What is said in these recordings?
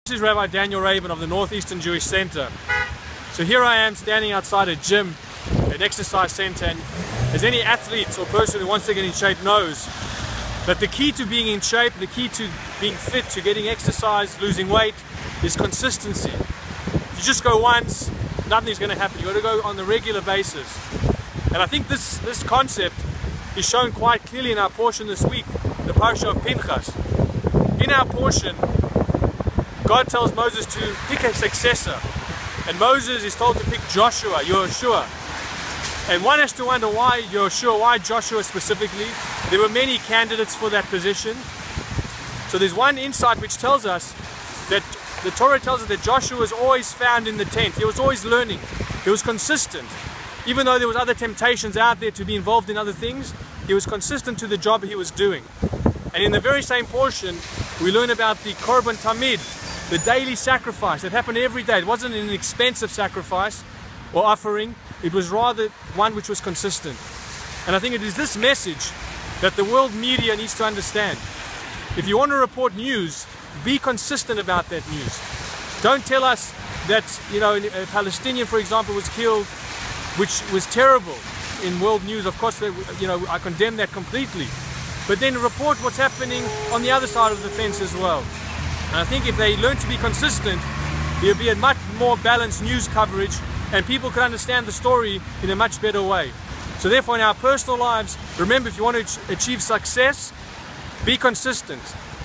This is Rabbi Daniel Rabin of the Northeastern Jewish Center. So here I am standing outside a gym, an exercise center, and as any athlete or person who wants to get in shape knows that the key to being in shape, the key to being fit, to getting exercise, losing weight, is consistency. If you just go once, nothing's going to happen. You've got to go on a regular basis. And I think this concept is shown quite clearly in our portion this week, the Parshat of Pinchas. In our portion, God tells Moses to pick a successor. And Moses is told to pick Joshua, Yehoshua. And one has to wonder why Yehoshua, why Joshua specifically. There were many candidates for that position. So there's one insight which tells us that the Torah tells us that Joshua was always found in the tent. He was always learning. He was consistent. Even though there was other temptations out there to be involved in other things, he was consistent to the job he was doing. And in the very same portion, we learn about the Korban Tamid, the daily sacrifice that happened every day. It wasn't an expensive sacrifice or offering. It was rather one which was consistent. And I think it is this message that the world media needs to understand. If you want to report news, be consistent about that news. Don't tell us that, a Palestinian, for example, was killed, which was terrible in world news. Of course, I condemn that completely. But then report what's happening on the other side of the fence as well. And I think if they learn to be consistent, there'll be a much more balanced news coverage and people can understand the story in a much better way. So therefore, in our personal lives, remember, if you want to achieve success, be consistent.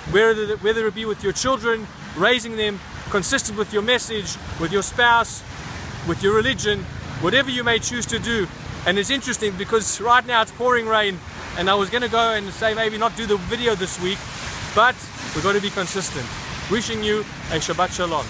Whether it be with your children, raising them, consistent with your message, with your spouse, with your religion, whatever you may choose to do. And it's interesting because right now it's pouring rain, and I was going to go and say maybe not do the video this week, but we've got to be consistent. Wishing you a Shabbat Shalom.